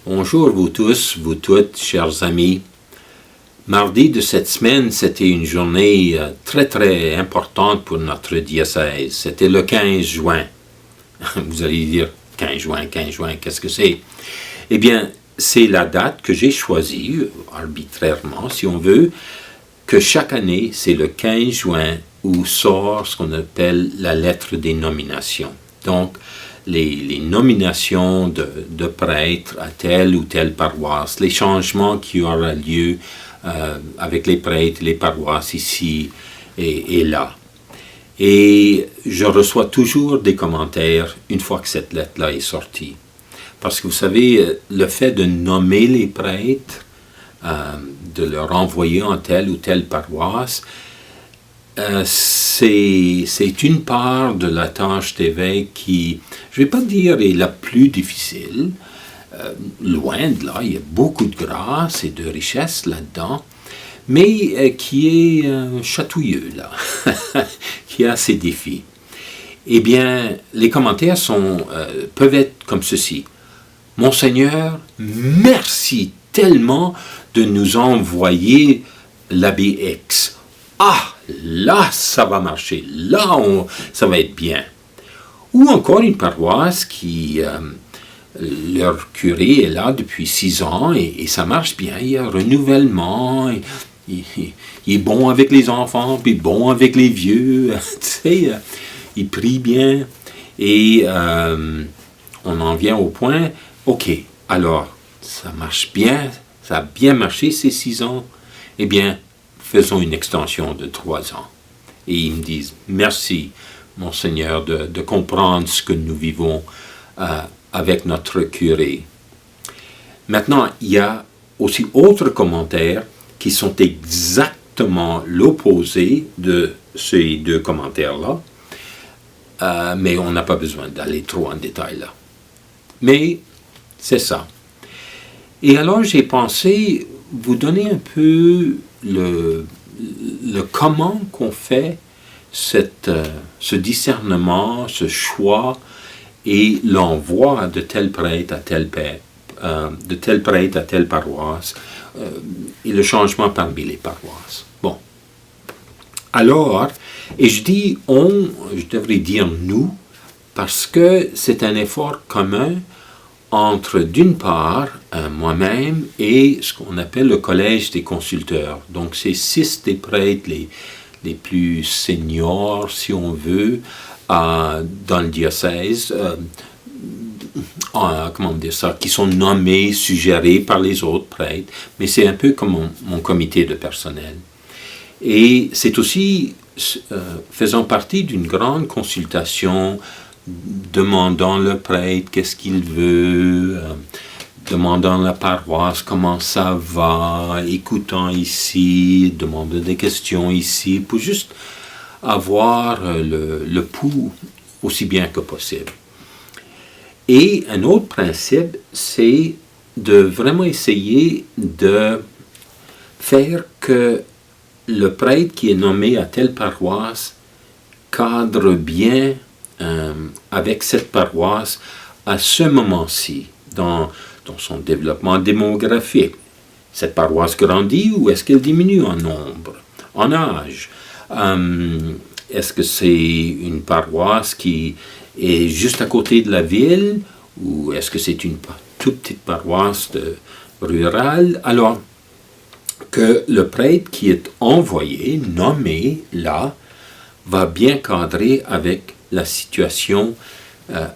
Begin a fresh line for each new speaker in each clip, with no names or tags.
Bonjour vous tous, vous toutes, chers amis. Mardi de cette semaine, c'était une journée très très importante pour notre diocèse. C'était le 15 juin. Vous allez dire 15 juin, qu'est-ce que c'est? Eh bien, c'est la date que j'ai choisie, arbitrairement si on veut, que chaque année, c'est le 15 juin où sort ce qu'on appelle la lettre des nominations. Donc, les nominations de prêtres à telle ou telle paroisse, les changements qui auront lieu avec les prêtres, les paroisses ici et là. Et je reçois toujours des commentaires une fois que cette lettre-là est sortie. Parce que vous savez, le fait de nommer les prêtres, de leur envoyer en telle ou telle paroisse, c'est une part de la tâche d'évêque qui, je ne vais pas dire est la plus difficile, loin de là, il y a beaucoup de grâce et de richesse là-dedans, mais qui est chatouilleux, là, qui a ses défis. Eh bien, les commentaires peuvent être comme ceci. « Monseigneur, merci tellement de nous envoyer l'abbé X. Ah, là, ça va marcher. Là, ça va être bien. » Ou encore une paroisse qui, leur curé est là depuis 6 ans et ça marche bien. Il y a un renouvellement. Il est bon avec les enfants, puis bon avec les vieux. Tu sais, il prie bien. Et on en vient au point, OK, alors, ça marche bien, ça a bien marché ces 6 ans. Eh bien, faisons une extension de 3 ans. Et ils me disent, merci, Monseigneur, de comprendre ce que nous vivons avec notre curé. Maintenant, il y a aussi autres commentaires qui sont exactement l'opposé de ces 2 commentaires-là, mais on n'a pas besoin d'aller trop en détail là. Mais c'est ça. Et alors j'ai pensé vous donner un peu le comment qu'on fait ce discernement, ce choix et l'envoi de tel prêtre à tel père, de tel prêtre à telle paroisse, et le changement parmi les paroisses. Bon. Alors, et je dis on, je devrais dire nous, parce que c'est un effort commun entre, d'une part, moi-même et ce qu'on appelle le collège des consulteurs. Donc, c'est 6 des prêtres les plus seniors, si on veut, dans le diocèse, comment dire ça, qui sont nommés, suggérés par les autres prêtres, mais c'est un peu comme mon comité de personnel. Et c'est aussi faisant partie d'une grande consultation, demandant le prêtre qu'est-ce qu'il veut, demandant la paroisse comment ça va, écoutant ici, demandant des questions ici, pour juste avoir le pouls aussi bien que possible. Et un autre principe, c'est de vraiment essayer de faire que le prêtre qui est nommé à telle paroisse cadre bien avec cette paroisse à ce moment-ci, dans son développement démographique. Cette paroisse grandit ou est-ce qu'elle diminue en nombre, en âge? Est-ce que c'est une paroisse qui est juste à côté de la ville ou est-ce que c'est une toute petite paroisse rurale? Alors, que le prêtre qui est envoyé, nommé là, va bien cadrer avec la situation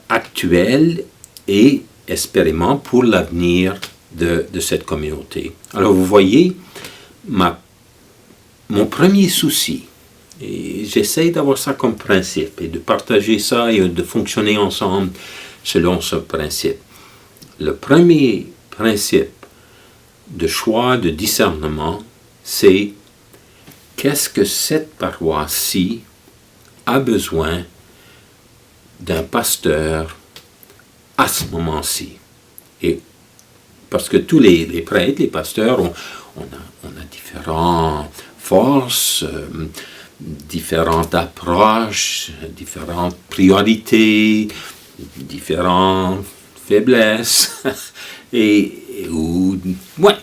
actuelle et espérément pour l'avenir de cette communauté. Alors vous voyez, mon premier souci, et j'essaie d'avoir ça comme principe et de partager ça et de fonctionner ensemble selon ce principe. Le premier principe de choix, de discernement, c'est qu'est-ce que cette paroisse-ci a besoin d'un pasteur à ce moment-ci. Et parce que tous les prêtres, les pasteurs, on a différentes forces, différentes approches, différentes priorités, différentes faiblesses. Et Ouais.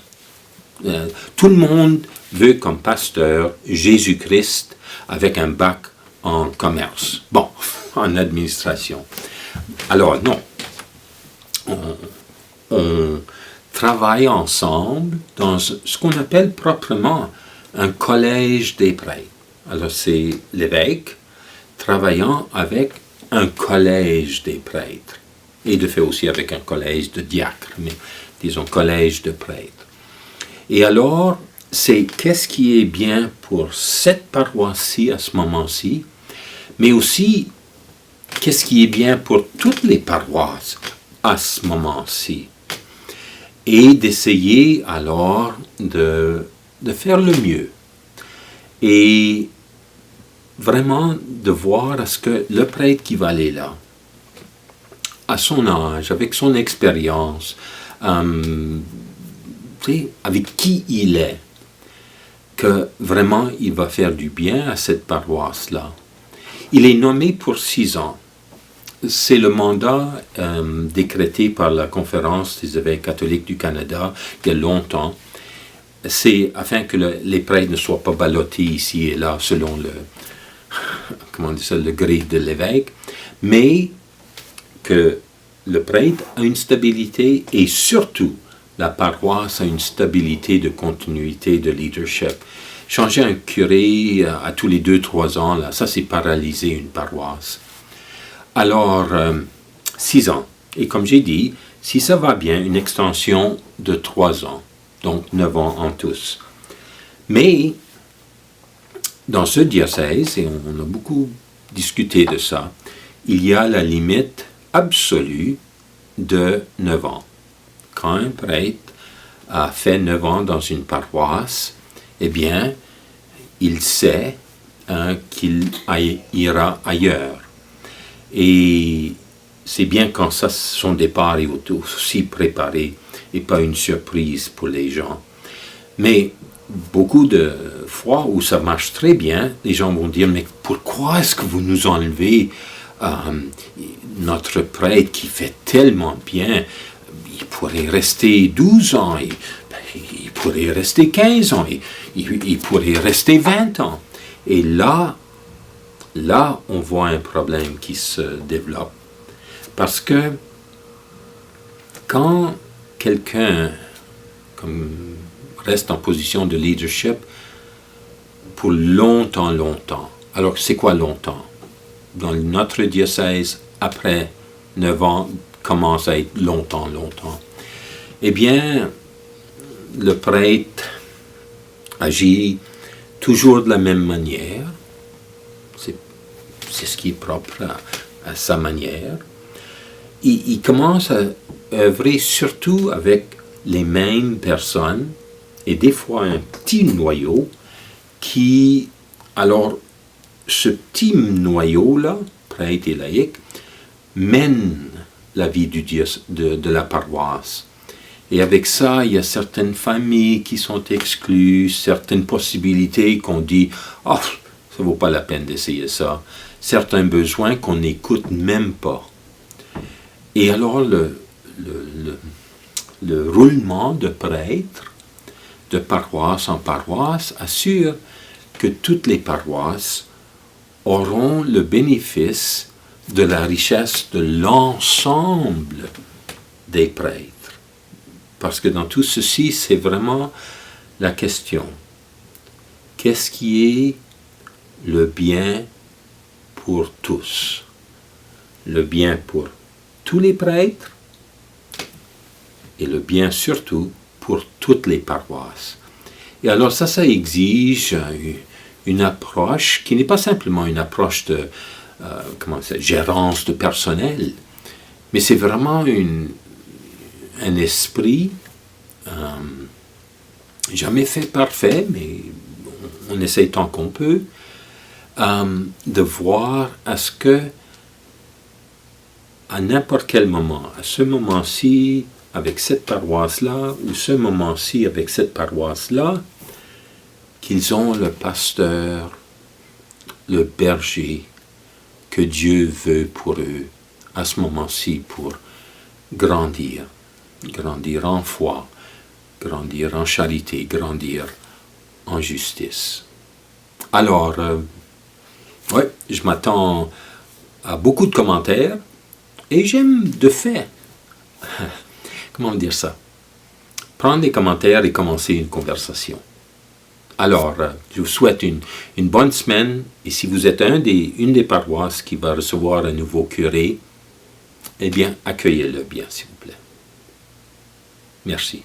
Tout le monde veut comme pasteur Jésus-Christ avec un bac en commerce. Bon, en administration. Alors non. On travaille ensemble dans ce qu'on appelle proprement un collège des prêtres. Alors c'est l'évêque travaillant avec un collège des prêtres. Et de fait aussi avec un collège de diacres, mais disons collège de prêtres. Et alors, c'est qu'est-ce qui est bien pour cette paroisse-ci à ce moment-ci, mais aussi qu'est-ce qui est bien pour toutes les paroisses à ce moment-ci. Et d'essayer alors de faire le mieux. Et vraiment de voir à ce que le prêtre qui va aller là, à son âge, avec son expérience, avec qui il est, que vraiment il va faire du bien à cette paroisse-là. Il est nommé pour 6 ans. C'est le mandat décrété par la Conférence des évêques catholiques du Canada il y a longtemps. C'est afin que les prêtres ne soient pas ballottés ici et là selon le gré de l'évêque, mais que le prêtre a une stabilité et surtout la paroisse a une stabilité de continuité de leadership. Changer un curé à tous les 2-3 ans, là, ça c'est paralyser une paroisse. Alors, 6 ans. Et comme j'ai dit, si ça va bien, une extension de 3 ans, donc 9 ans en tous. Mais, dans ce diocèse, et on a beaucoup discuté de ça, il y a la limite absolue de 9 ans. Quand un prêtre a fait 9 ans dans une paroisse, eh bien, il sait qu'il ira ailleurs. Et c'est bien quand son départ est aussi préparé et pas une surprise pour les gens. Mais beaucoup de fois où ça marche très bien, les gens vont dire, mais pourquoi est-ce que vous nous enlevez notre prêtre qui fait tellement bien? Il pourrait rester 12 ans, il pourrait rester 15 ans, il pourrait rester 20 ans. Et là, on voit un problème qui se développe. Parce que quand quelqu'un reste en position de leadership pour longtemps, alors c'est quoi longtemps? Dans notre diocèse, après 9 ans, commence à être longtemps. Eh bien, le prêtre agit toujours de la même manière. C'est ce qui est propre à sa manière. Il commence à œuvrer surtout avec les mêmes personnes et des fois un petit noyau qui, alors, ce petit noyau-là, prêtre et laïc, mène la vie de la paroisse. Et avec ça, il y a certaines familles qui sont exclues, certaines possibilités qu'on dit « Oh, ça ne vaut pas la peine d'essayer ça », certains besoins qu'on n'écoute même pas. Et alors, le roulement de prêtres, de paroisse en paroisse, assure que toutes les paroisses auront le bénéfice de la richesse de l'ensemble des prêtres. Parce que dans tout ceci, c'est vraiment la question. Qu'est-ce qui est le bien pour tous? Le bien pour tous les prêtres et le bien surtout pour toutes les paroisses. Et alors ça exige une approche qui n'est pas simplement une approche de gérance de personnel, mais c'est vraiment un esprit jamais fait parfait, mais on essaie tant qu'on peut, de voir à ce que à n'importe quel moment, à ce moment-ci avec cette paroisse-là, ou ce moment-ci avec cette paroisse-là, qu'ils ont le pasteur, le berger que Dieu veut pour eux à ce moment-ci pour grandir en foi, grandir en charité, grandir en justice. Alors, ouais, je m'attends à beaucoup de commentaires et j'aime de fait, comment dire ça, prendre des commentaires et commencer une conversation. Alors, je vous souhaite une bonne semaine et si vous êtes une des paroisses qui va recevoir un nouveau curé, eh bien, accueillez-le bien, s'il vous plaît. Merci.